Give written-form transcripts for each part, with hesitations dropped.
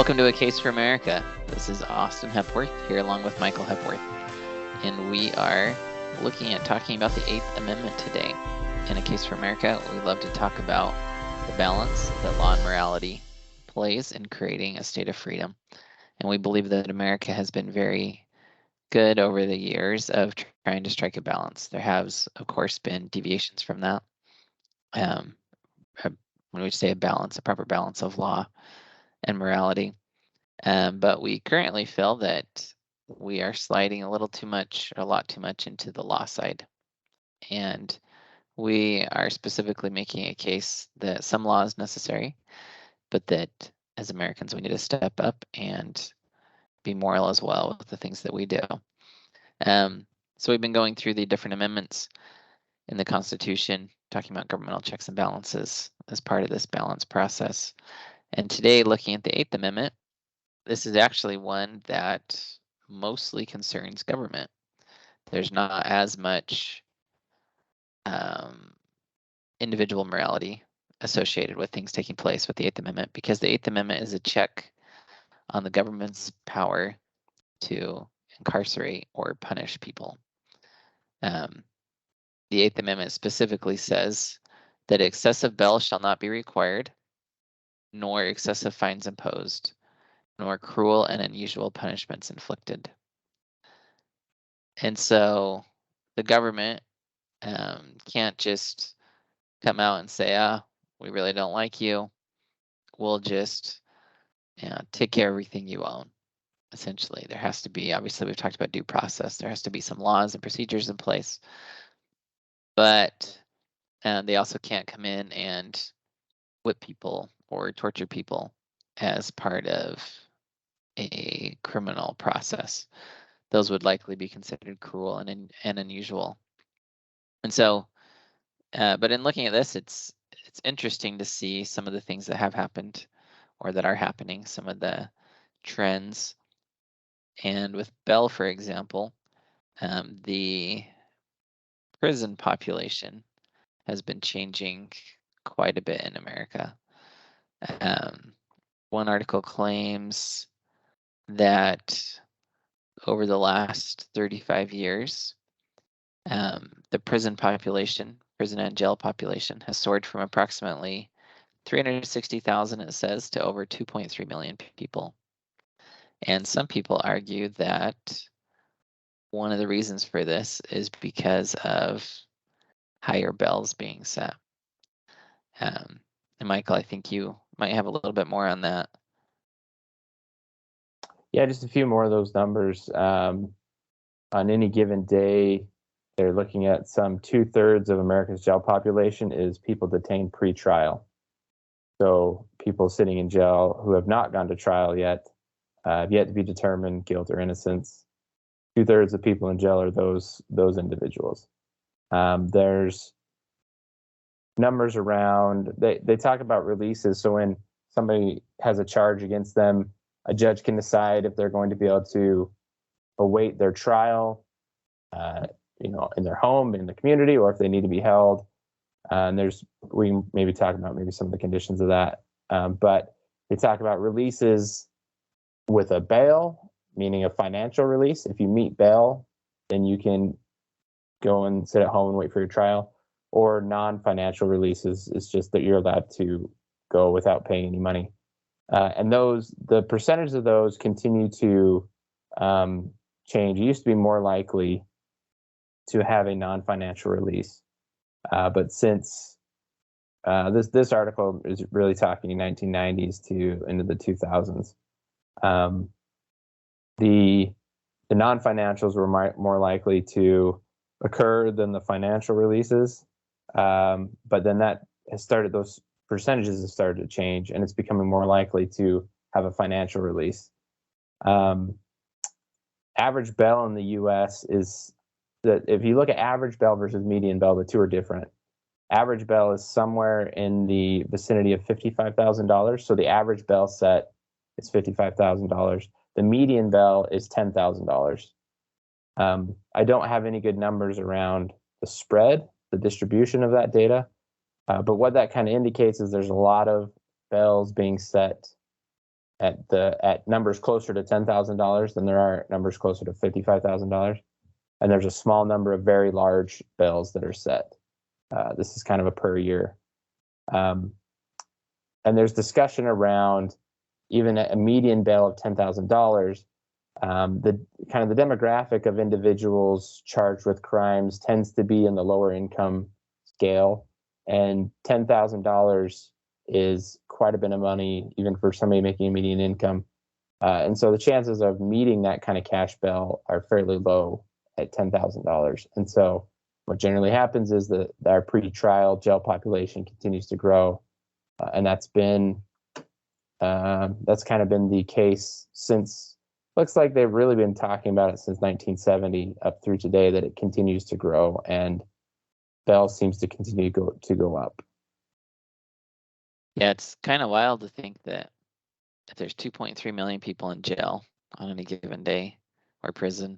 Welcome to A Case for America. This is Austin Hepworth here along with Michael Hepworth. And we are looking at talking about the 8th Amendment today. In A Case for America, we love to talk about the balance that law and morality plays in creating a state of freedom. And we believe that America has been very good over the years of trying to strike a balance. There has, of course, been deviations from that. When we say a balance, a proper balance of law and morality. But we currently feel that we are sliding a lot too much into the law side. And we are specifically making a case that some law is necessary, but that as Americans, we need to step up and be moral as well with the things that we do. So we've been going through the different amendments in the Constitution, talking about governmental checks and balances as part of this balance process. And today, looking at the 8th Amendment, this is actually one that mostly concerns government. There's not as much individual morality associated with things taking place with the 8th Amendment, because the 8th Amendment is a check on the government's power to incarcerate or punish people. The 8th Amendment specifically says that excessive bail shall not be required, nor excessive fines imposed, nor cruel and unusual punishments inflicted. And so the government can't just come out and say, we really don't like you. We'll just take care of everything you own. Essentially, there has to be, obviously, we've talked about due process. There has to be some laws and procedures in place. But they also can't come in and whip people or torture people as part of a criminal process. Those would likely be considered cruel and unusual. And so, but in looking at this, it's interesting to see some of the things that have happened or that are happening, some of the trends. And with Bell, for example, the prison population has been changing quite a bit in America. One article claims that over the last 35 years, the prison and jail population has soared from approximately 360,000, it says, to over 2.3 million people. And some people argue that one of the reasons for this is because of higher bails being set. And Michael, I think you might have a little bit more on that. Yeah, just a few more of those numbers. On any given day, they're looking at some 2/3 of America's jail population is people detained pre-trial. So people sitting in jail who have not gone to trial yet, have yet to be determined guilt or innocence. 2/3 of people in jail are those individuals. There's numbers around, they talk about releases. So when somebody has a charge against them, a judge can decide if they're going to be able to await their trial, in their home, in the community, or if they need to be held. And we can maybe talk about maybe some of the conditions of that. But they talk about releases with a bail, meaning a financial release. If you meet bail, then you can go and sit at home and wait for your trial. Or non-financial releases is just that you're allowed to go without paying any money. And the percentage of those continue to change. It used to be more likely to have a non-financial release, but since this article is really talking 1990s to into the 2000s, the non-financials were more likely to occur than the financial releases, but then that has started, those percentages have started to change, and it's becoming more likely to have a financial release. Average bail in the U.S. is that if you look at average bail versus median bail, the two are different. Average bail is somewhere in the vicinity of $55,000. So the average bail set is $55,000. The median bail is $10,000. I don't have any good numbers around the spread, the distribution of that data. But what that kind of indicates is there's a lot of bails being set at numbers closer to $10,000 than there are numbers closer to $55,000. And there's a small number of very large bails that are set. This is kind of a per year. And there's discussion around even a median bail of $10,000. The kind of the demographic of individuals charged with crimes tends to be in the lower income scale, and $10,000 is quite a bit of money, even for somebody making a median income. And so the chances of meeting that kind of cash bail are fairly low at $10,000. And so what generally happens is that our pre-trial jail population continues to grow, and that's kind of been the case since. Looks like they've really been talking about it since 1970 up through today, that it continues to grow, and bail seems to continue to go up. Yeah, it's kind of wild to think that if there's 2.3 million people in jail on any given day or prison,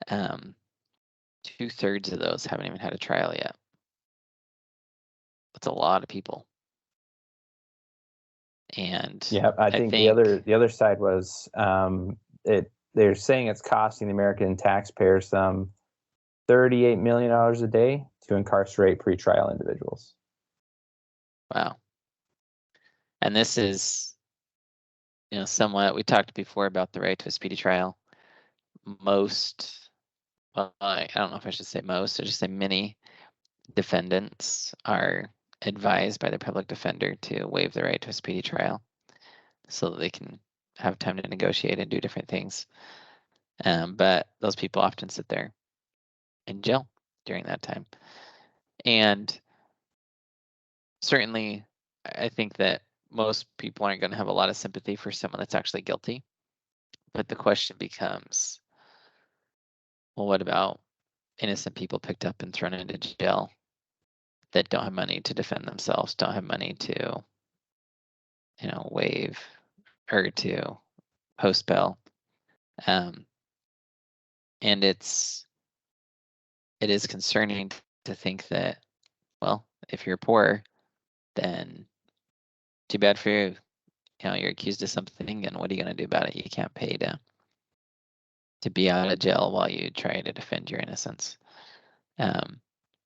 2/3 of those haven't even had a trial yet. That's a lot of people. And yeah, I think the other side was they're saying it's costing the American taxpayer some $38 million a day to incarcerate pretrial individuals. Wow. And this is, somewhat, we talked before about the right to a speedy trial. I don't know if I should say most, I should say many defendants are advised by their public defender to waive the right to a speedy trial so that they can have time to negotiate and do different things. But those people often sit there in jail during that time. And certainly, I think that most people aren't going to have a lot of sympathy for someone that's actually guilty. But the question becomes, well, what about innocent people picked up and thrown into jail that don't have money to defend themselves, don't have money to, waive or to post bail? And it is concerning to think that, well, if you're poor, then too bad for you. You're accused of something, and what are you going to do about it? You can't pay to be out of jail while you try to defend your innocence. And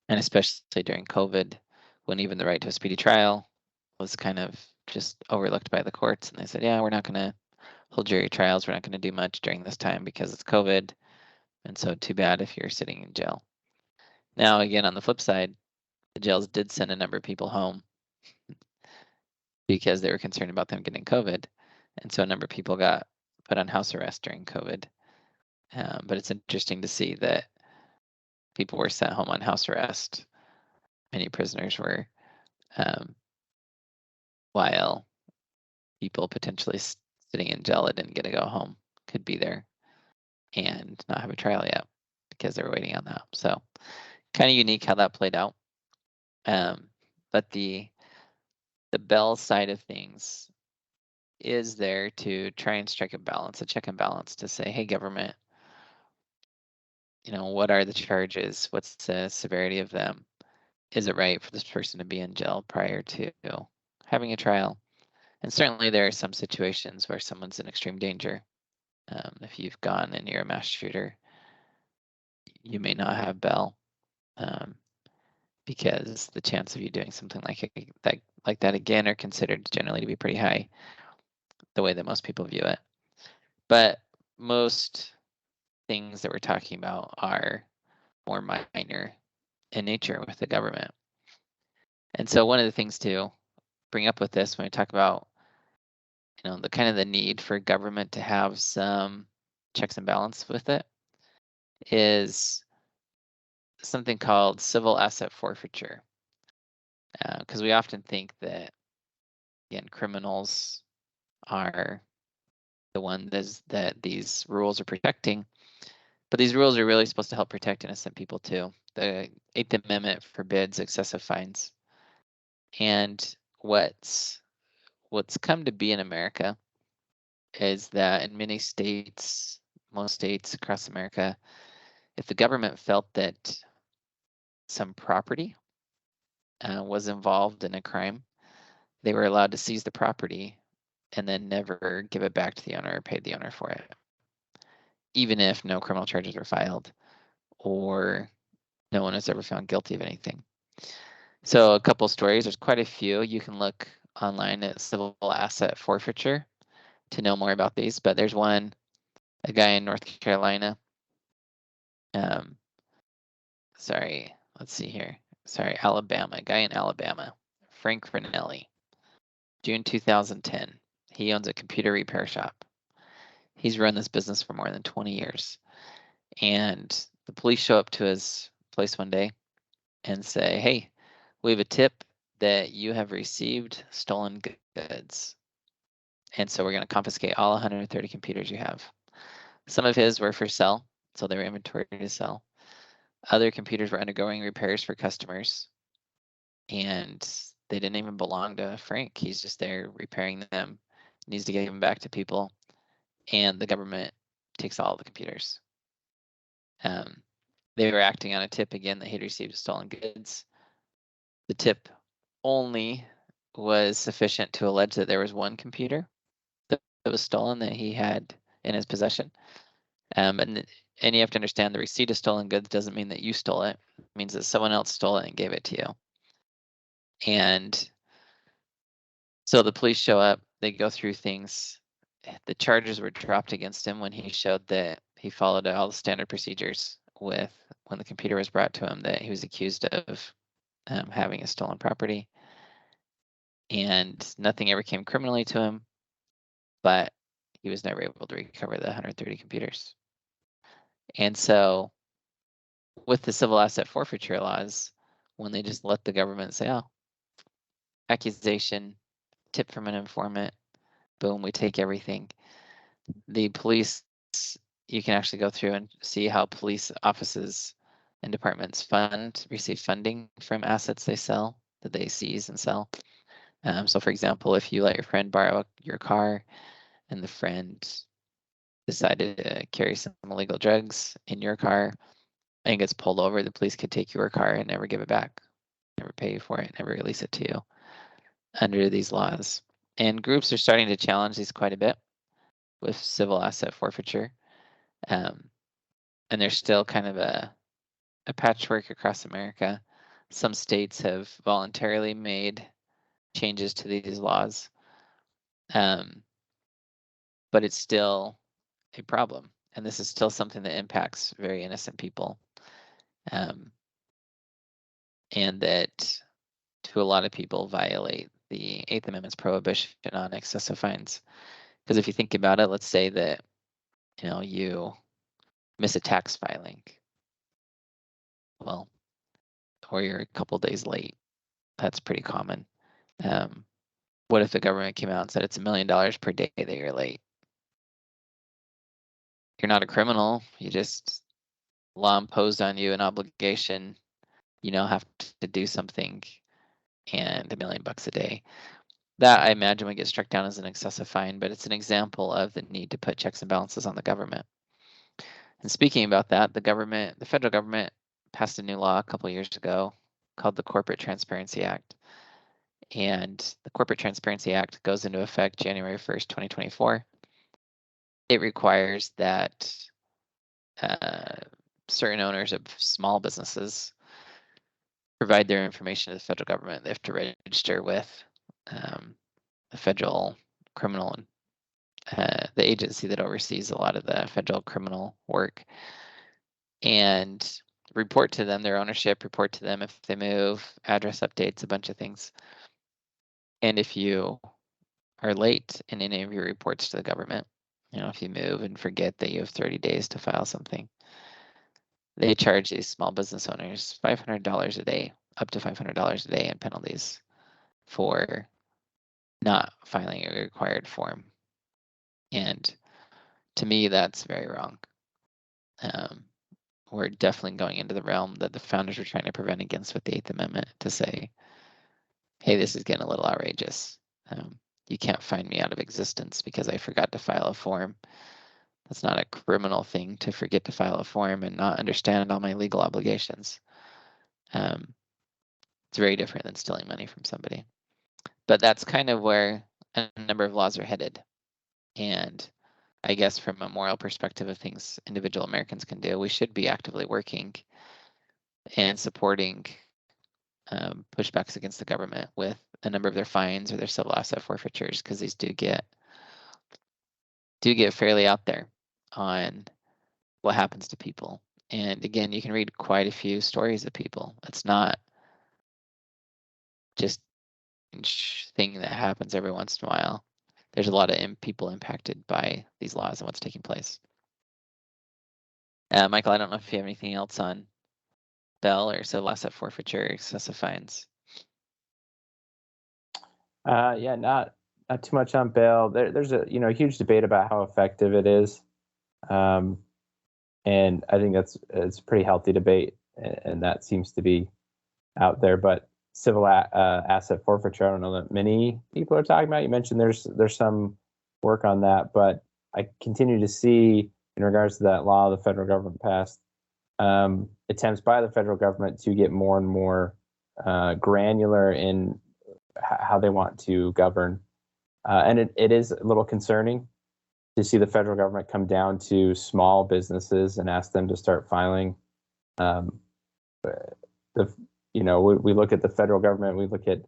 especially during COVID, when even the right to a speedy trial was kind of just overlooked by the courts, and they said, yeah, we're not going to hold jury trials. We're not going to do much during this time because it's COVID. And so too bad if you're sitting in jail. Now, again, on the flip side, the jails did send a number of people home because they were concerned about them getting COVID. And so a number of people got put on house arrest during COVID. But it's interesting to see that people were sent home on house arrest. Many prisoners were, while people potentially sitting in jail that didn't get to go home could be there and not have a trial yet because they were waiting on that. So kind of unique how that played out. But the bail side of things is there to try and strike a balance, a check and balance, to say, hey, government, what are the charges? What's the severity of them? Is it right for this person to be in jail prior to having a trial? And certainly there are some situations where someone's in extreme danger. If you've gone and you're a mass shooter, you may not have bail because the chance of you doing something like that again are considered generally to be pretty high, the way that most people view it. But most things that we're talking about are more minor in nature with the government. And so one of the things to bring up with this when we talk about the kind of the need for government to have some checks and balance with it is something called civil asset forfeiture. Because we often think that, again, criminals are the one that these rules are protecting, but these rules are really supposed to help protect innocent people too. The Eighth Amendment forbids excessive fines. And what's come to be in America is that in many states, most states across America, if the government felt that some property was involved in a crime, they were allowed to seize the property and then never give it back to the owner or pay the owner for it, even if no criminal charges were filed or no one is ever found guilty of anything. So a couple stories, there's quite a few. You can look online at civil asset forfeiture to know more about these, but there's one, a guy in North Carolina. Sorry, let's see here. Sorry, Alabama, a guy in Alabama, Frank Ranelli, June 2010. He owns a computer repair shop. He's run this business for more than 20 years. And the police show up to his place one day and say, hey, we have a tip that you have received stolen goods. And so we're going to confiscate all 130 computers you have. Some of his were for sale, so they were inventory to sell. Other computers were undergoing repairs for customers, and they didn't even belong to Frank. He's just there repairing them, needs to give them back to people, and the government takes all the computers. They were acting on a tip again that he'd received stolen goods. The tip only was sufficient to allege that there was one computer that was stolen that he had in his possession. And you have to understand the receipt of stolen goods doesn't mean that you stole it. It means that someone else stole it and gave it to you. And so the police show up, they go through things. The charges were dropped against him when he showed that he followed all the standard procedures with when the computer was brought to him that he was accused of having a stolen property. And nothing ever came criminally to him, but he was never able to recover the 130 computers. And so with the civil asset forfeiture laws, when they just let the government say, oh, accusation, tip from an informant, boom, we take everything. The police, you can actually go through and see how police offices and departments receive funding from assets they sell, that they seize and sell. So for example, if you let your friend borrow your car and the friend decided to carry some illegal drugs in your car and gets pulled over, the police could take your car and never give it back, never pay you for it, never release it to you under these laws. And groups are starting to challenge these quite a bit with civil asset forfeiture. And there's still kind of a patchwork across America. Some states have voluntarily made changes to these laws, but it's still a problem. And this is still something that impacts very innocent people. And that, to a lot of people, violate the Eighth Amendment's prohibition on excessive fines. Because if you think about it, let's say that you miss a tax filing, well, or you're a couple days late. That's pretty common. What if the government came out and said it's $1 million per day that you're late? You're not a criminal. You just law imposed on you an obligation. Have to do something, and $1 million a day. That, I imagine, would get struck down as an excessive fine, but it's an example of the need to put checks and balances on the government. And speaking about that, the federal government passed a new law a couple years ago called the Corporate Transparency Act. And the Corporate Transparency Act goes into effect January 1st, 2024. It requires that certain owners of small businesses provide their information to the federal government. They have to register with the federal criminal, the agency that oversees a lot of the federal criminal work, and report to them their ownership, report to them if they move, address updates, a bunch of things. And if you are late in any of your reports to the government, if you move and forget that you have 30 days to file something, they charge these small business owners $500 a day, up to $500 a day in penalties for not filing a required form. And to me, that's very wrong. We're definitely going into the realm that the founders were trying to prevent against with the Eighth Amendment, to say, hey, this is getting a little outrageous. You can't find me out of existence because I forgot to file a form. That's not a criminal thing to forget to file a form and not understand all my legal obligations. It's very different than stealing money from somebody. But that's kind of where a number of laws are headed. And I guess from a moral perspective of things individual Americans can do, we should be actively working and supporting pushbacks against the government with a number of their fines or their civil asset forfeitures, because these do get fairly out there on what happens to people. And again, you can read quite a few stories of people. It's not just a thing that happens every once in a while. There's a lot of people impacted by these laws and what's taking place. Michael, I don't know if you have anything else on bail or civil asset forfeiture, excessive fines. Yeah, not too much on bail. There's a huge debate about how effective it is, and I think it's a pretty healthy debate, and that seems to be out there. But civil asset forfeiture, I don't know that many people are talking about. You mentioned there's some work on that, but I continue to see, in regards to that law the federal government passed, attempts by the federal government to get more and more granular in how they want to govern. And it is a little concerning to see the federal government come down to small businesses and ask them to start filing. We look at the federal government, we look at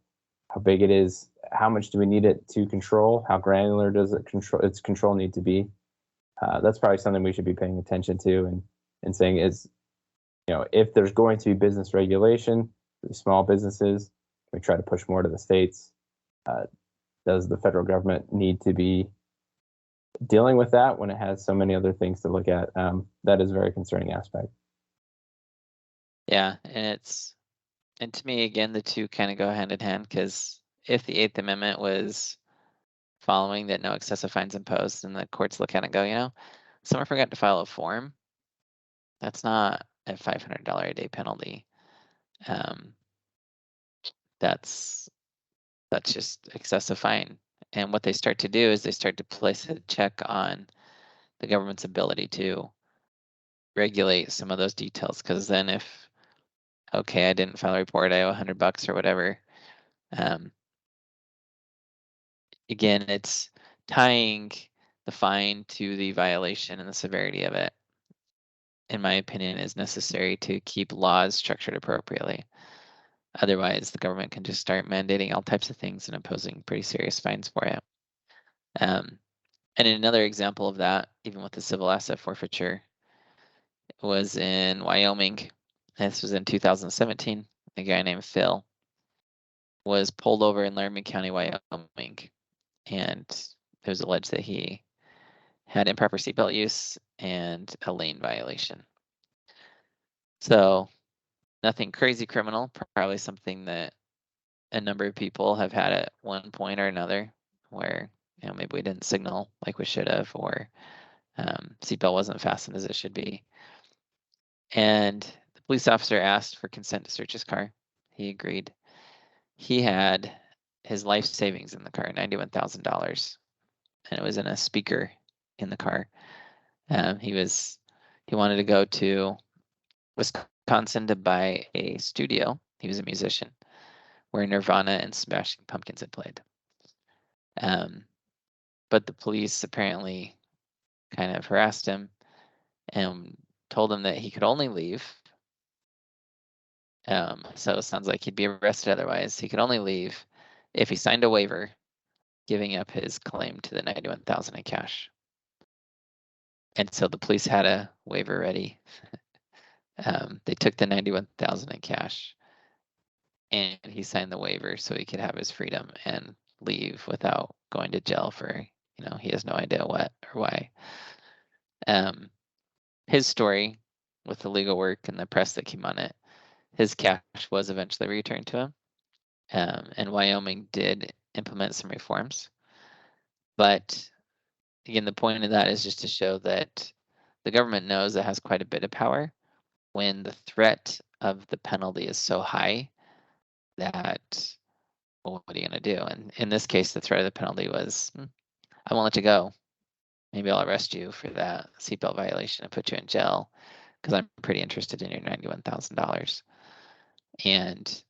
how big it is, how much do we need it to control, how granular does its control need to be. That's probably something we should be paying attention to and saying is, if there's going to be business regulation for these small businesses, we try to push more to the states. Does the federal government need to be dealing with that when it has so many other things to look at? That is a very concerning aspect. Yeah, and to me, again, the two kind of go hand in hand, because if the Eighth Amendment was following that no excessive fines imposed, and the courts look at it and go, someone forgot to file a form, that's not a $500 a day penalty. That's just excessive fine. And what they start to do is they start to place a check on the government's ability to regulate some of those details. Because then if, okay, I didn't file a report, I owe $100 or whatever. Again, it's tying the fine to the violation and the severity of it, in my opinion, is necessary to keep laws structured appropriately. Otherwise, the government can just start mandating all types of things and imposing pretty serious fines for it. And another example of that, even with the civil asset forfeiture, was in Wyoming. This was in 2017. A guy named Phil was pulled over in Laramie County, Wyoming, and it was alleged that he had improper seatbelt use and a lane violation. So nothing crazy criminal, probably something that a number of people have had at one point or another, where maybe we didn't signal like we should have, or seatbelt wasn't fastened as it should be. And the police officer asked for consent to search his car. He agreed. He had his life savings in the car, $91,000, and it was in a speaker in the car. He wanted to go to Wisconsin to buy a studio. He was a musician, where Nirvana and Smashing Pumpkins had played. But the police apparently kind of harassed him and told him that he could only leave. So it sounds like he'd be arrested otherwise. He could only leave if he signed a waiver giving up his claim to the $91,000 in cash. And so the police had a waiver ready. They took the $91,000 in cash, and he signed the waiver so he could have his freedom and leave without going to jail for, he has no idea what or why. His story, with the legal work and the press that came on it, his cash was eventually returned to him. And Wyoming did implement some reforms. But again, the point of that is just to show that the government knows it has quite a bit of power when the threat of the penalty is so high that, well, what are you going to do? And in this case, the threat of the penalty was, I won't let you go. Maybe I'll arrest you for that seatbelt violation and put you in jail, because I'm pretty interested in your $91,000. And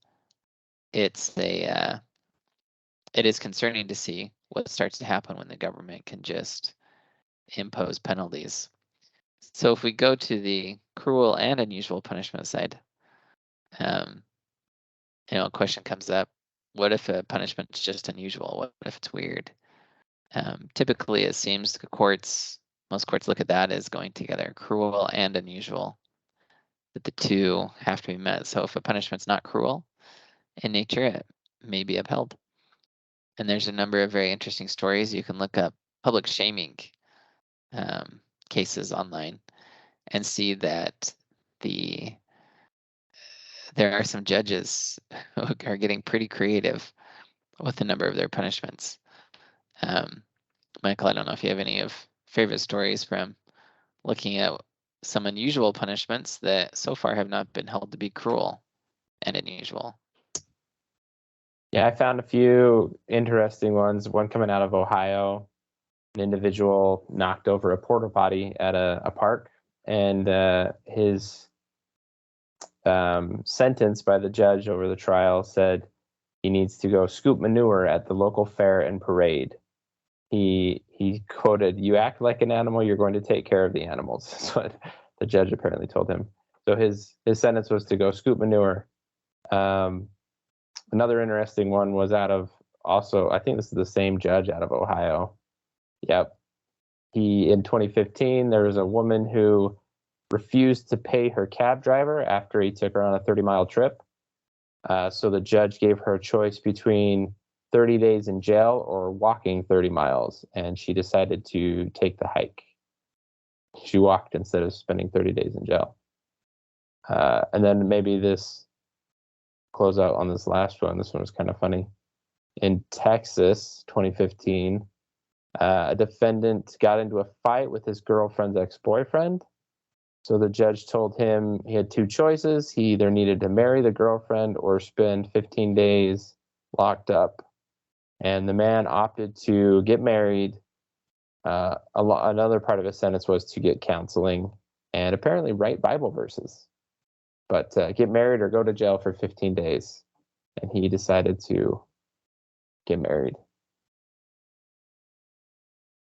it is concerning to see what starts to happen when the government can just impose penalties. So if we go to the cruel and unusual punishment side, a question comes up: what if a punishment is just unusual? What if it's weird? Typically, it seems most courts look at that as going together, cruel and unusual, that the two have to be met. So if a punishment's not cruel in nature, it may be upheld. And there's a number of very interesting stories. You can look up public shaming cases online and see that there are some judges who are getting pretty creative with a number of their punishments. Michael, I don't know if you have any favorite stories from looking at some unusual punishments that so far have not been held to be cruel and unusual. Yeah, I found a few interesting ones. One coming out of Ohio, an individual knocked over a porta potty at a park, and his sentence by the judge over the trial said he needs to go scoop manure at the local fair and parade. He quoted, "You act like an animal, you're going to take care of the animals." That's what the judge apparently told him. So his sentence was to go scoop manure. Another interesting one was out of also, I think this is the same judge out of Ohio. Yep. In 2015, there was a woman who refused to pay her cab driver after he took her on a 30-mile trip. So the judge gave her a choice between 30 days in jail or walking 30 miles, and she decided to take the hike. She walked instead of spending 30 days in jail. And then maybe this close out on this last one. This one was kind of funny. In Texas, 2015, a defendant got into a fight with his girlfriend's ex-boyfriend. So the judge told him he had two choices. He either needed to marry the girlfriend or spend 15 days locked up. And the man opted to get married. Another part of his sentence was to get counseling and apparently write Bible verses. But get married or go to jail for 15 days. And he decided to get married.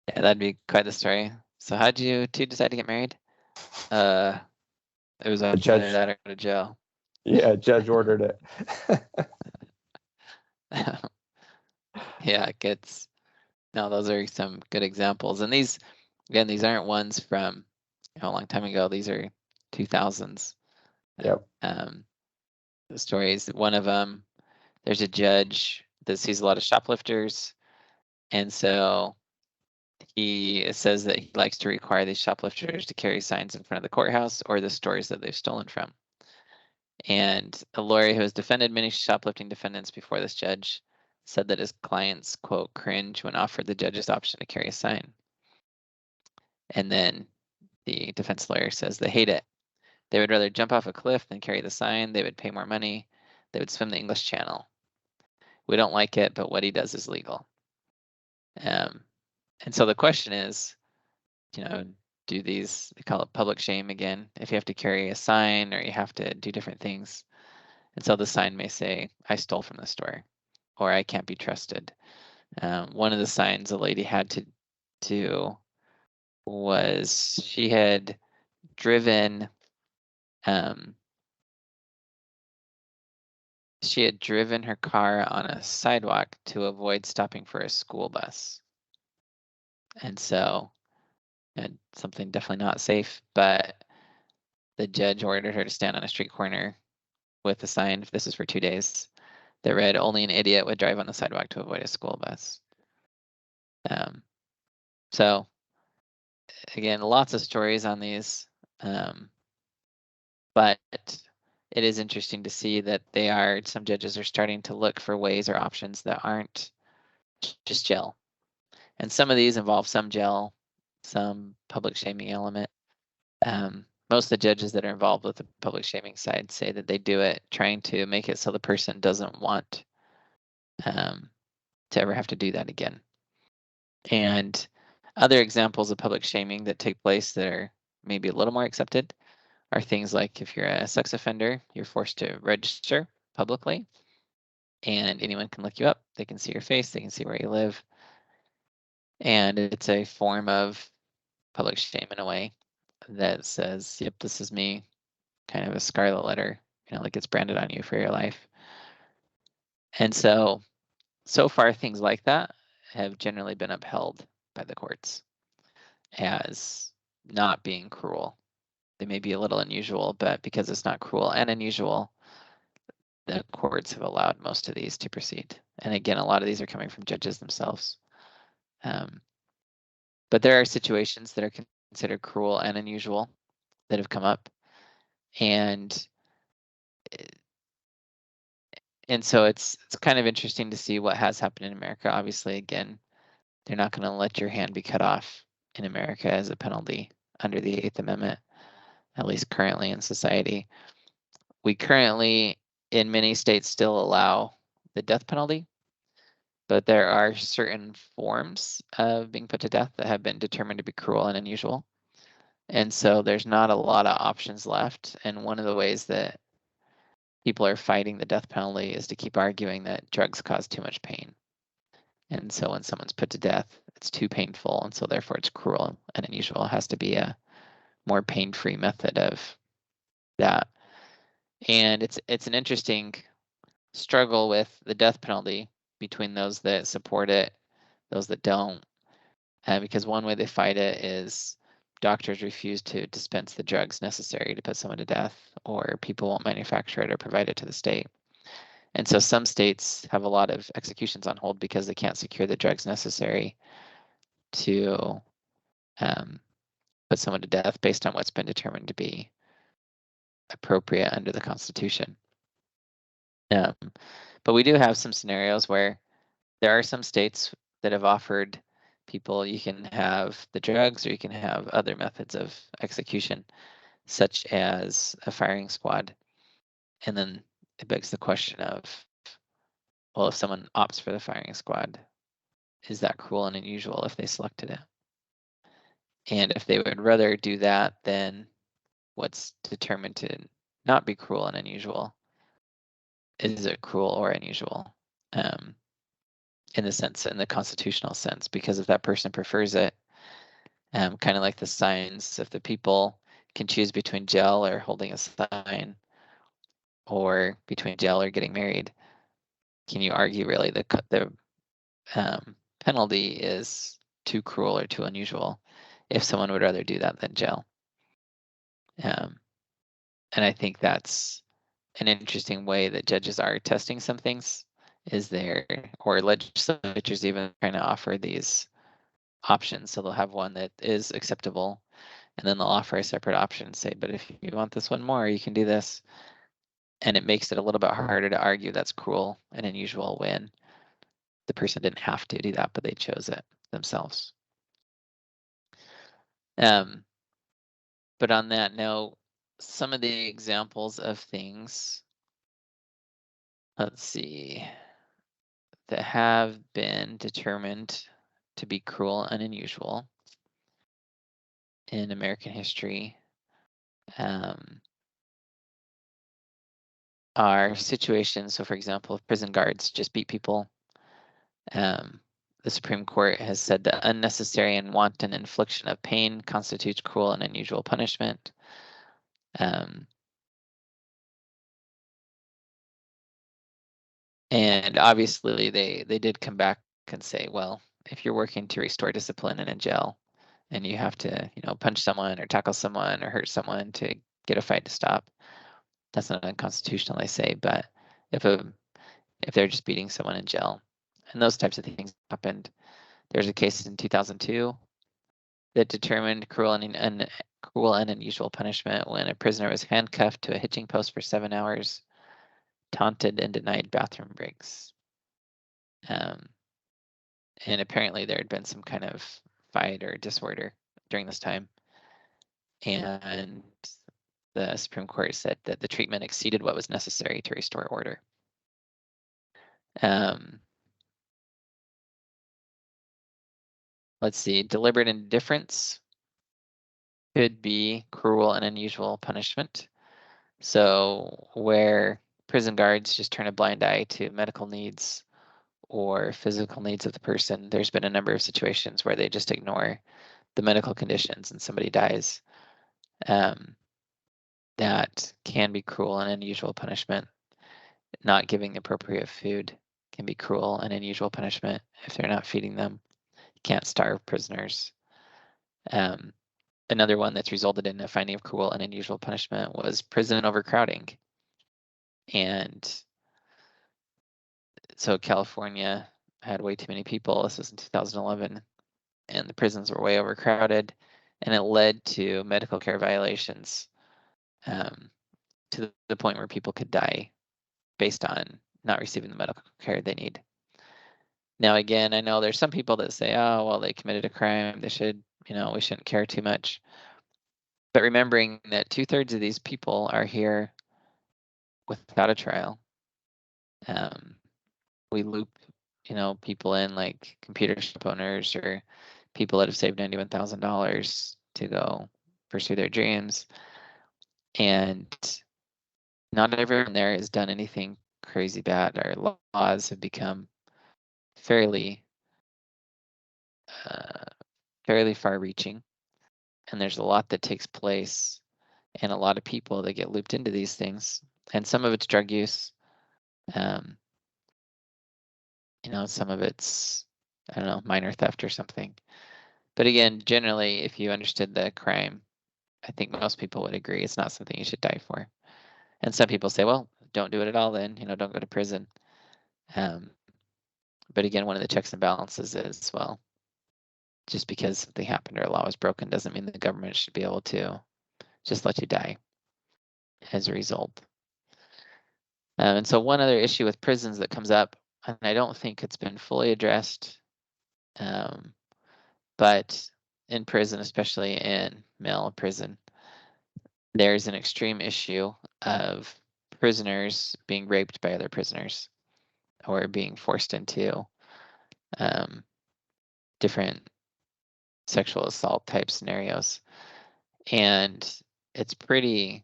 Yeah, that'd be quite the story. So how'd you two decide to get married? It was either judge, that or go to jail. Yeah, judge ordered it. Yeah, those are some good examples. And these aren't ones from a long time ago. These are 2000s. Yep. The stories. One of them, there's a judge that sees a lot of shoplifters, and so he says that he likes to require these shoplifters to carry signs in front of the courthouse or the stores that they've stolen from. And a lawyer who has defended many shoplifting defendants before this judge said that his clients, quote, cringe when offered the judge's option to carry a sign. And then the defense lawyer says they hate it. They would rather jump off a cliff than carry the sign. They would pay more money. They would swim the English Channel. We don't like it, but what he does is legal. And so the question is, do these, they call it public shame again, if you have to carry a sign or you have to do different things. And so the sign may say, I stole from the store, or I can't be trusted. One of the signs a lady had to do was she had driven her car on a sidewalk to avoid stopping for a school bus. And so, something definitely not safe, but the judge ordered her to stand on a street corner with a sign, this is for 2 days, that read, only an idiot would drive on the sidewalk to avoid a school bus. So again, lots of stories on these, but it is interesting to see that some judges are starting to look for ways or options that aren't just jail. And some of these involve some jail, some public shaming element. Most of the judges that are involved with the public shaming side say that they do it trying to make it so the person doesn't want to ever have to do that again. And other examples of public shaming that take place that are maybe a little more accepted are things like if you're a sex offender, you're forced to register publicly, and anyone can look you up. They can see your face, they can see where you live, And it's a form of public shame in a way that says, yep, this is me, kind of a scarlet letter, like it's branded on you for your life. And so far, things like that have generally been upheld by the courts as not being cruel. They may be a little unusual, but because it's not cruel and unusual, the courts have allowed most of these to proceed. And again, a lot of these are coming from judges themselves. But there are situations that are considered cruel and unusual that have come up. And so it's kind of interesting to see what has happened in America. Obviously, again, they're not going to let your hand be cut off in America as a penalty under the 8th Amendment, at least currently in society. We currently, in many states, still allow the death penalty, but there are certain forms of being put to death that have been determined to be cruel and unusual. And so there's not a lot of options left. And one of the ways that people are fighting the death penalty is to keep arguing that drugs cause too much pain. And so when someone's put to death, it's too painful, and so therefore it's cruel and unusual. It has to be a more pain-free method of that. And it's an interesting struggle with the death penalty between those that support it, those that don't. Because one way they fight it is doctors refuse to dispense the drugs necessary to put someone to death, or people won't manufacture it or provide it to the state. And so some states have a lot of executions on hold because they can't secure the drugs necessary to put someone to death based on what's been determined to be appropriate under the Constitution. But we do have some scenarios where there are some states that have offered people you can have the drugs or you can have other methods of execution, such as a firing squad. And then it begs the question of, well, if someone opts for the firing squad, is that cruel and unusual if they selected it? And if they would rather do that than what's determined to not be cruel and unusual, is it cruel or unusual? In the constitutional sense, because if that person prefers it, kind of like the signs, if the people can choose between jail or holding a sign, or between jail or getting married, can you argue really the penalty is too cruel or too unusual if someone would rather do that than jail? And I think that's an interesting way that judges are testing some things, is there, or legislatures even trying to offer these options. So they'll have one that is acceptable, and then they'll offer a separate option and say, but if you want this one more, you can do this. And it makes it a little bit harder to argue that's cruel and unusual when the person didn't have to do that, but they chose it themselves. But on that note, some of the examples of things, let's see, that have been determined to be cruel and unusual in American history are situations. So, for example, if prison guards just beat people, the Supreme Court has said that unnecessary and wanton infliction of pain constitutes cruel and unusual punishment. And obviously, they did come back and say, well, if you're working to restore discipline in a jail, and you have to, punch someone or tackle someone or hurt someone to get a fight to stop, that's not unconstitutional, they say. But if they're just beating someone in jail, and those types of things happened. There's a case in 2002 that determined cruel and unusual punishment when a prisoner was handcuffed to a hitching post for 7 hours, taunted, and denied bathroom breaks. And apparently there had been some kind of fight or disorder during this time. And the Supreme Court said that the treatment exceeded what was necessary to restore order. Let's see, deliberate indifference could be cruel and unusual punishment. So where prison guards just turn a blind eye to medical needs or physical needs of the person. There's been a number of situations where they just ignore the medical conditions and somebody dies. That can be cruel and unusual punishment. Not giving the appropriate food can be cruel and unusual punishment if they're not feeding them. You can't starve prisoners. Another one that's resulted in a finding of cruel and unusual punishment was prison overcrowding. And so California had way too many people. This was in 2011, and the prisons were way overcrowded, and it led to medical care violations, to the point where people could die based on not receiving the medical care they need. Now, again, I know there's some people that say, oh, well, they committed a crime. They should, we shouldn't care too much. But remembering that 2/3 of these people are here without a trial. We loop, people in like computer shop owners or people that have saved $91,000 to go pursue their dreams. And not everyone there has done anything crazy bad. Our laws have become fairly far-reaching, and there's a lot that takes place, and a lot of people that get looped into these things. And some of it's drug use. Some of it's, I don't know, minor theft or something. But again, generally, if you understood the crime, I think most people would agree it's not something you should die for. And some people say, well, don't do it at all then, don't go to prison. But again, one of the checks and balances is, well, just because something happened or a law was broken doesn't mean the government should be able to just let you die as a result. And so one other issue with prisons that comes up, and I don't think it's been fully addressed, but in prison, especially in male prison, there's an extreme issue of prisoners being raped by other prisoners or being forced into different sexual assault type scenarios. And it's fairly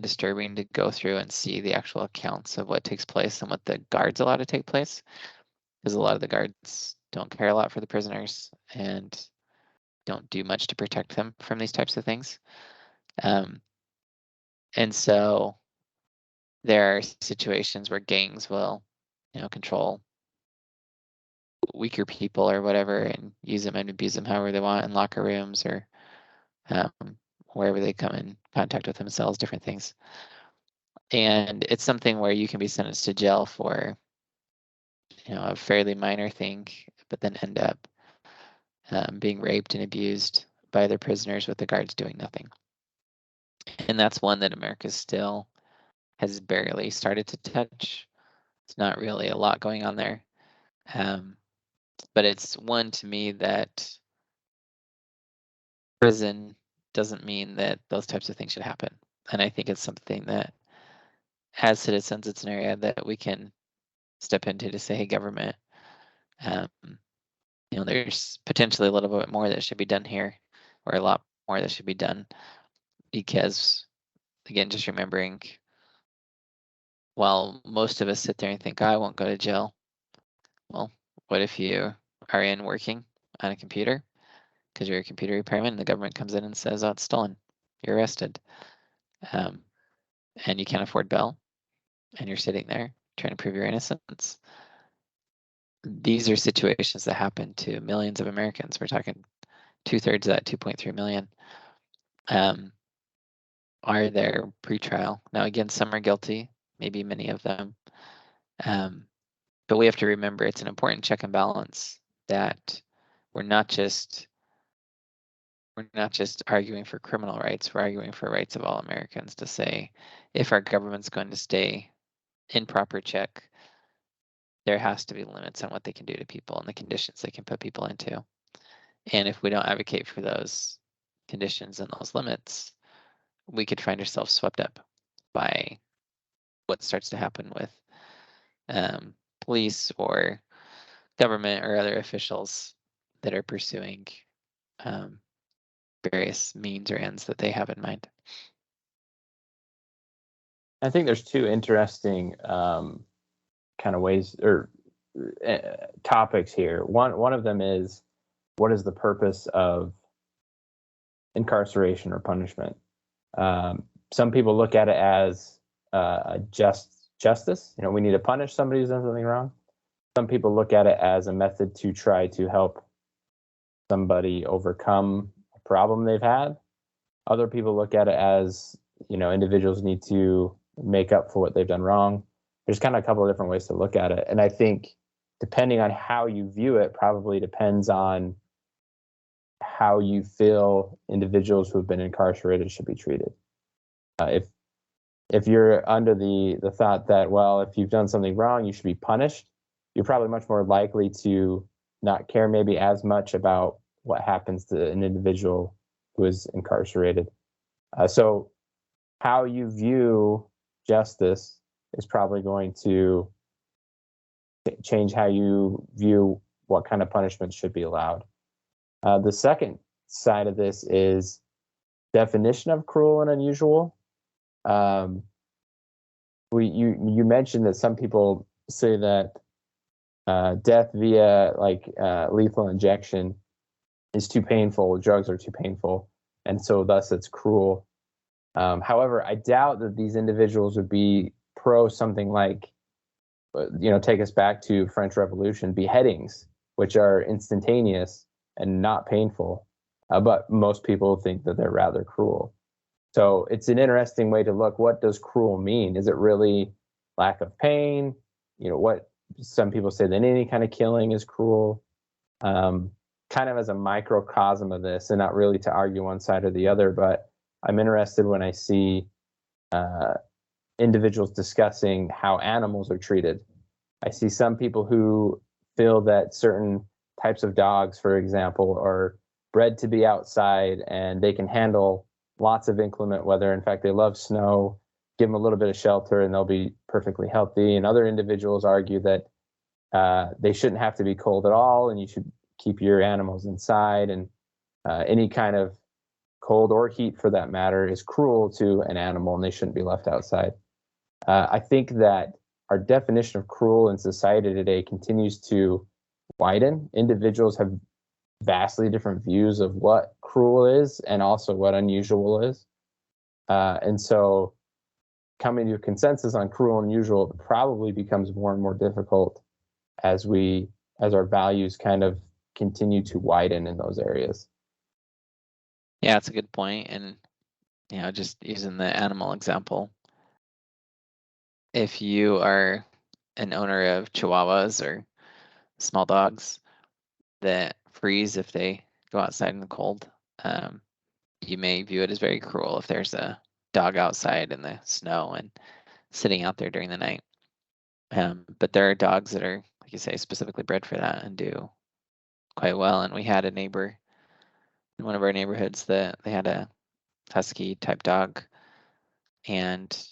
disturbing to go through and see the actual accounts of what takes place and what the guards allow to take place, because a lot of the guards don't care a lot for the prisoners and don't do much to protect them from these types of things. And so there are situations where gangs will, control weaker people or whatever and use them and abuse them however they want in locker rooms or wherever they come in contact with themselves, different things. And it's something where you can be sentenced to jail for, a fairly minor thing, but then end up being raped and abused by other prisoners with the guards doing nothing. And that's one that America still has barely started to touch. It's not really a lot going on there. But it's one to me that prison doesn't mean that those types of things should happen. And I think it's something that, as citizens, it's an area that we can step into to say, hey, government, there's potentially a little bit more that should be done here, or a lot more that should be done, because, again, just remembering, while most of us sit there and think, I won't go to jail. Well, what if you are in working on a computer because you're a computer repairman and the government comes in and says, oh, it's stolen, you're arrested, and you can't afford bail, and you're sitting there trying to prove your innocence? These are situations that happen to millions of Americans. We're talking 2/3 of that 2.3 million are there pretrial. Now, again, some are guilty, maybe many of them. But we have to remember it's an important check and balance that we're not just arguing for criminal rights, we're arguing for rights of all Americans, to say, if our government's going to stay in proper check, there has to be limits on what they can do to people and the conditions they can put people into. And if we don't advocate for those conditions and those limits, we could find ourselves swept up by what starts to happen with police or government or other officials that are pursuing various means or ends that they have in mind. I think there's two interesting kind of ways or topics here. One of them is, what is the purpose of incarceration or punishment? Some people look at it as justice. We need to punish somebody who's done something wrong. Some people look at it as a method to try to help somebody overcome a problem they've had. Other people look at it as, individuals need to make up for what they've done wrong. There's kind of a couple of different ways to look at it. And I think depending on how you view it probably depends on how you feel individuals who have been incarcerated should be treated. If you're under the thought that, well, if you've done something wrong, you should be punished, you're probably much more likely to not care maybe as much about what happens to an individual who is incarcerated. So how you view justice is probably going to change how you view what kind of punishment should be allowed. The second side of this is definition of cruel and unusual. You mentioned that some people say that death via lethal injection is too painful, drugs are too painful, and so thus it's cruel. However, I doubt that these individuals would be pro something like, take us back to French Revolution, beheadings, which are instantaneous and not painful, but most people think that they're rather cruel. So it's an interesting way to look. What does cruel mean? Is it really lack of pain? What some people say that any kind of killing is cruel. Kind of as a microcosm of this, and not really to argue one side or the other, but I'm interested when I see individuals discussing how animals are treated. I see some people who feel that certain types of dogs, for example, are bred to be outside and they can handle lots of inclement weather. In fact, they love snow. Give them a little bit of shelter and they'll be perfectly healthy. And other individuals argue that they shouldn't have to be cold at all, and you should keep your animals inside. And any kind of cold or heat, for that matter, is cruel to an animal, and they shouldn't be left outside. I think that our definition of cruel in society today continues to widen. Individuals have vastly different views of what cruel is and also what unusual is. And so coming to a consensus on cruel and unusual probably becomes more and more difficult as our values kind of continue to widen in those areas. Yeah, that's a good point. And, just using the animal example, if you are an owner of Chihuahuas or small dogs that freeze if they go outside in the cold, you may view it as very cruel if there's a dog outside in the snow and sitting out there during the night. But there are dogs that are, like you say, specifically bred for that and do quite well. And we had a neighbor in one of our neighborhoods that they had a husky type dog, and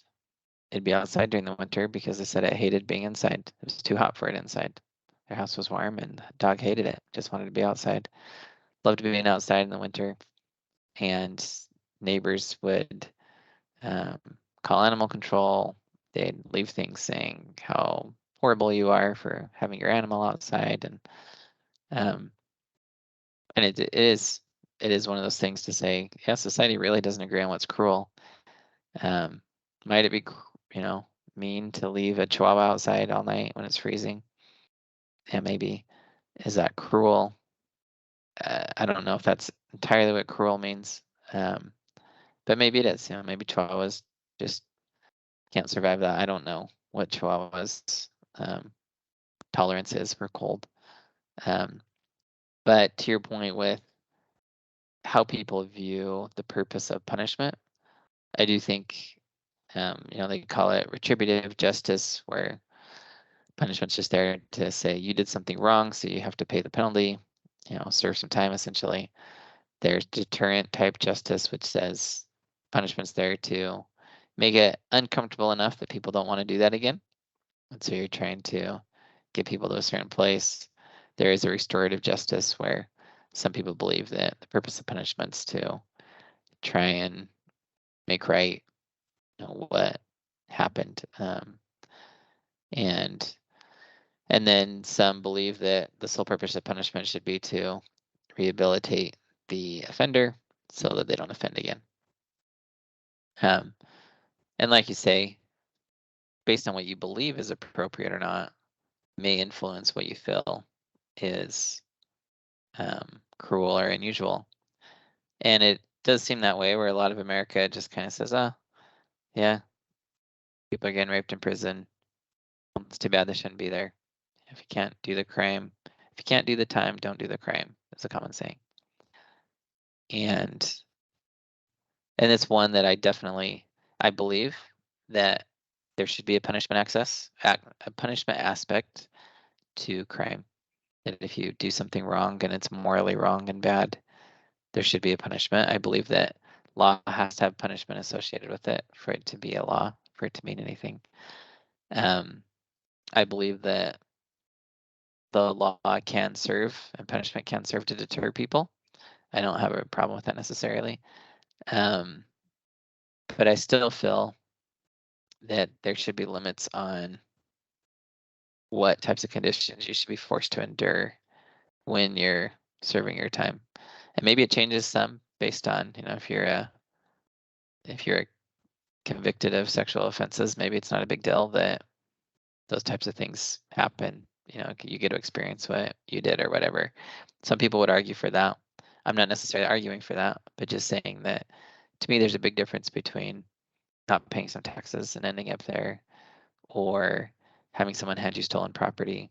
it'd be outside during the winter because they said it hated being inside. It was too hot for it inside. Their house was warm and the dog hated it, just wanted to be outside. Loved being outside in the winter. And neighbors would call animal control. They'd leave things saying how horrible you are for having your animal outside. And it is one of those things to say, yeah, society really doesn't agree on what's cruel. Might it be, mean to leave a Chihuahua outside all night when it's freezing? Yeah, maybe. Is that cruel? I don't know if that's entirely what cruel means. But maybe it is. Maybe Chihuahuas just can't survive that. I don't know what Chihuahuas' tolerance is for cold. But to your point with how people view the purpose of punishment, I do think, they call it retributive justice, where punishment's just there to say you did something wrong, so you have to pay the penalty, serve some time essentially. There's deterrent type justice, which says punishment's there to make it uncomfortable enough that people don't want to do that again. And so you're trying to get people to a certain place. There is a restorative justice where some people believe that the purpose of punishment's to try and make right what happened. And And then some believe that the sole purpose of punishment should be to rehabilitate the offender so that they don't offend again. And like you say, based on what you believe is appropriate or not, may influence what you feel is cruel or unusual. And it does seem that way, where a lot of America just kind of says, oh, yeah, people are getting raped in prison. It's too bad they shouldn't be there. If you can't do the crime, if you can't do the time, don't do the crime. That's a common saying. And it's one that I believe that there should be a punishment aspect to crime. That if you do something wrong and it's morally wrong and bad, there should be a punishment. I believe that law has to have punishment associated with it for it to be a law, for it to mean anything. I believe that the law can serve and punishment can serve to deter people. I don't have a problem with that necessarily. But I still feel that there should be limits on what types of conditions you should be forced to endure when you're serving your time. And maybe it changes some based on, if you're convicted of sexual offenses, maybe it's not a big deal that those types of things happen. You get to experience what you did or whatever. Some people would argue for that. I'm not necessarily arguing for that, but just saying that to me, there's a big difference between not paying some taxes and ending up there, or having someone hand you stolen property,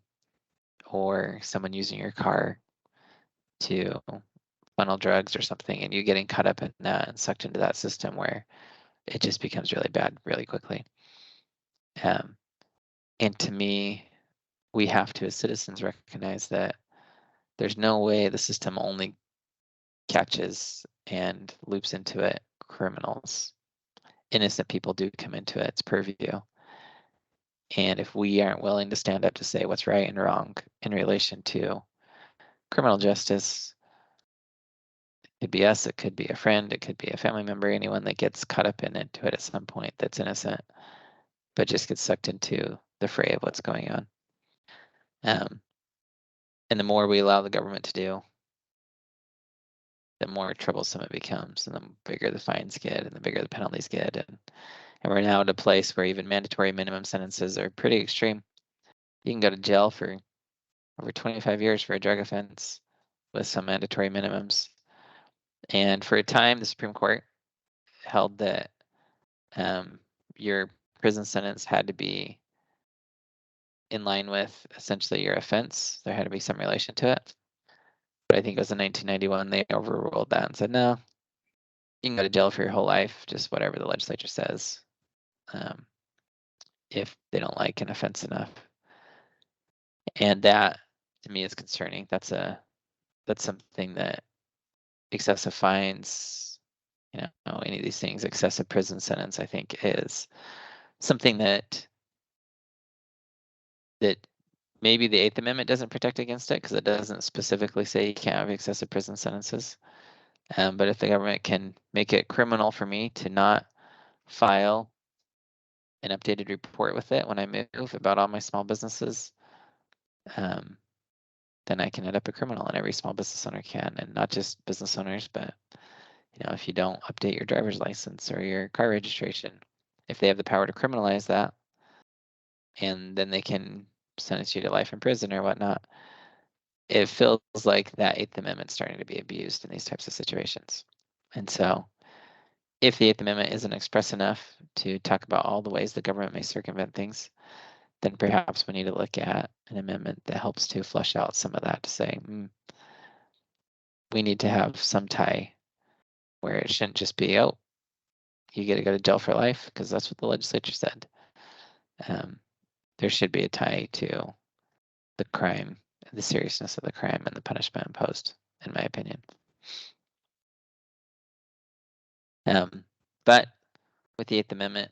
or someone using your car to funnel drugs or something, and you getting caught up in that and sucked into that system where it just becomes really bad really quickly. And to me, we have to, as citizens, recognize that there's no way the system only catches and loops into it criminals. Innocent people do come into its purview. And if we aren't willing to stand up to say what's right and wrong in relation to criminal justice, it could be us, it could be a friend, it could be a family member, anyone that gets caught up into it at some point that's innocent, but just gets sucked into the fray of what's going on. And the more we allow the government to do, the more troublesome it becomes, and the bigger the fines get, and the bigger the penalties get. And we're now at a place where even mandatory minimum sentences are pretty extreme. You can go to jail for over 25 years for a drug offense with some mandatory minimums. And for a time, the Supreme Court held that your prison sentence had to be in line with essentially your offense. There had to be some relation to it. But I think it was in 1991, they overruled that and said, no, you can go to jail for your whole life, just whatever the legislature says, if they don't like an offense enough. And that, to me, is concerning. That's something that excessive fines, any of these things, excessive prison sentence, I think is something that maybe the Eighth Amendment doesn't protect against it, because it doesn't specifically say you can't have excessive prison sentences. But if the government can make it criminal for me to not file an updated report with it when I move about all my small businesses, then I can end up a criminal, and every small business owner can, and not just business owners, but if you don't update your driver's license or your car registration, if they have the power to criminalize that, and then they can sentence you to life in prison or whatnot, it feels like that Eighth Amendment starting to be abused in these types of situations. And so if the Eighth Amendment isn't express enough to talk about all the ways the government may circumvent things, then perhaps we need to look at an amendment that helps to flush out some of that, to say, we need to have some tie where it shouldn't just be, oh, you get to go to jail for life, because that's what the legislature said. There should be a tie to the crime, the seriousness of the crime, and the punishment imposed, in my opinion. But with the Eighth Amendment,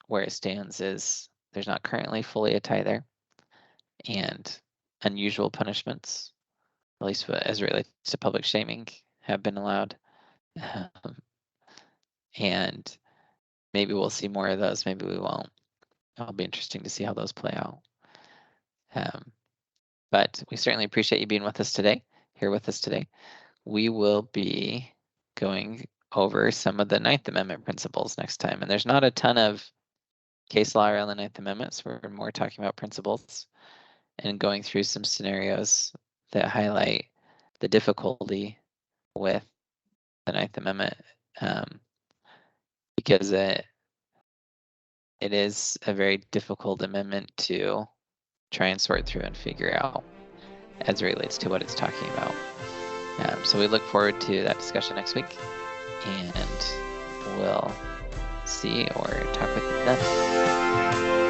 where it stands is there's not currently fully a tie there, and unusual punishments, at least as it relates to public shaming, have been allowed. And maybe we'll see more of those, maybe we won't. It'll be interesting to see how those play out. But we certainly appreciate you being with us today, here with us today. We will be going over some of the Ninth Amendment principles next time. And there's not a ton of case law around the Ninth Amendment, so we're more talking about principles and going through some scenarios that highlight the difficulty with the Ninth Amendment, because it is a very difficult amendment to try and sort through and figure out as it relates to what it's talking about. So we look forward to that discussion next week, and we'll see or talk with you then.